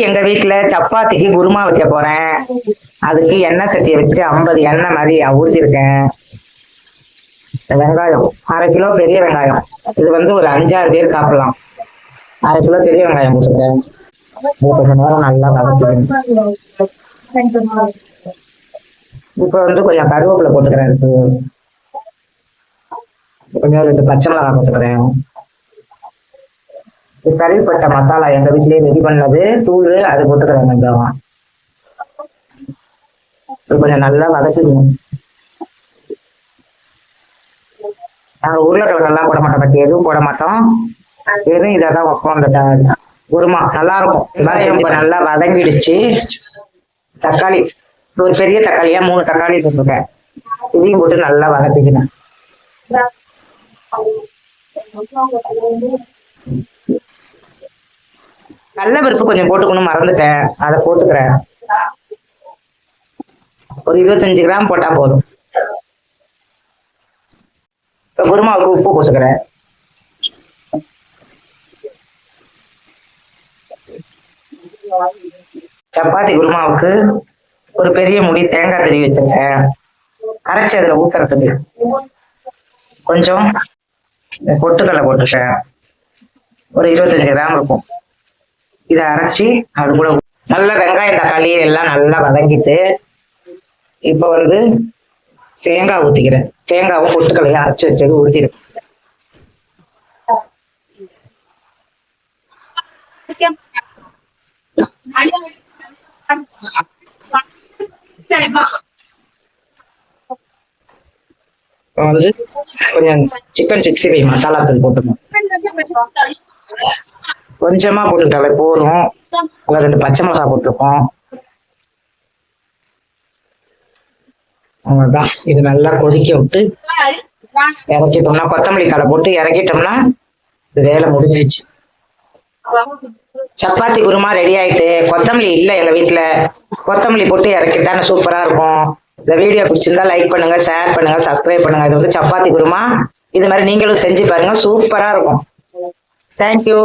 எங்க வீட்டுல சப்பாத்திக்கு குருமா வைக்க போறேன். அதுக்கு எண்ணெய் சட்டியை வச்சு 50 எண்ணெய் மாதிரி ஊற்றிருக்கேன். வெங்காயம் 1/2 கிலோ பெரிய வெங்காயம். இது வந்து ஒரு 5-6 பேர் சாப்பிடலாம். 1/2 கிலோ பெரிய வெங்காயம் போட்டுக்கிறேன். கொஞ்சம் நேரம் நல்லா வதக்கிக்கணும். இப்போ வந்து கொஞ்சம் கருவேப்பிலை போட்டுக்கிறேன். இருக்கு கொஞ்சம் 2 பச்சை மிளகாய் போட்டுக்கிறேன். கறிப்பட்ட மசாலா எங்க வீட்லயே ரெடி பண்ணது தூள், அது போட்டுக்கிறேன். கொஞ்சம் நல்லா வதக்கிக்கணும். நாங்க உருளைக்கிழங்கு எல்லாம் போட மாட்டோம், பத்தி எதுவும் போட மாட்டோம். வெறும் இதான் வைப்போம். அந்த குருமா நல்லா இருக்கும். இப்ப நல்லா வதங்கிடுச்சு. தக்காளி ஒரு பெரிய தக்காளியா 3 தக்காளி போட்டுருக்கேன். இதையும் போட்டு நல்லா வதக்கிக்கணும். நல்ல பருப்பு கொஞ்சம் போட்டுக்கணும், மறந்துட்டேன். அதை போட்டுக்கிறேன். ஒரு 25 கிராம் போட்டா போதும். இப்ப குருமாவுக்கு உப்பு போட்டுக்கிறேன். சப்பாத்தி குருமாவுக்கு ஒரு பெரிய முடி தேங்காய் திருவி வச்சிருக்கேன். அரைச்சி அதுல ஊத்துறதுக்கு கொஞ்சம் பொட்டுக்கடலை போட்டுட்டேன். ஒரு 25 கிராம் இருக்கும். இதை அரைச்சி அது கூட நல்ல வெங்காயம் தக்காளி எல்லாம் நல்லா வதங்கிட்டு இப்ப வந்து தேங்காய் ஊத்திக்கிறேன். தேங்காவும் பொட்டுக்கடலையும் அரைச்சி வச்சது ஊத்திடும். வந்து கொஞ்சம் சிக்கன் 65 மசாலா தூள் போட்டுக்கணும். கொஞ்சமா போட்டுக்கிட்டாலே போதும். 2 பச்சை மிளகாய் போட்டிருக்கோம். அவ்வளவுதான். இது நல்லா கொதிக்க விட்டு இறக்கிட்டோம்னா, கொத்தமல்லி தழை போட்டு இறக்கிட்டோம்னா இது வேலை முடிஞ்சிச்சு. சப்பாத்தி குருமா ரெடி ஆயிட்டு. கொத்தமல்லி இல்லை எங்க வீட்டுல. கொத்தமல்லி போட்டு இறக்கிட்டான்னு சூப்பரா இருக்கும். இந்த வீடியோ பிடிச்சிருந்தா லைக் பண்ணுங்க, ஷேர் பண்ணுங்க, சப்ஸ்கிரைப் பண்ணுங்க. இது வந்து சப்பாத்தி குருமா. இது மாதிரி நீங்களும் செஞ்சு பாருங்க, சூப்பரா இருக்கும். தேங்க்யூ.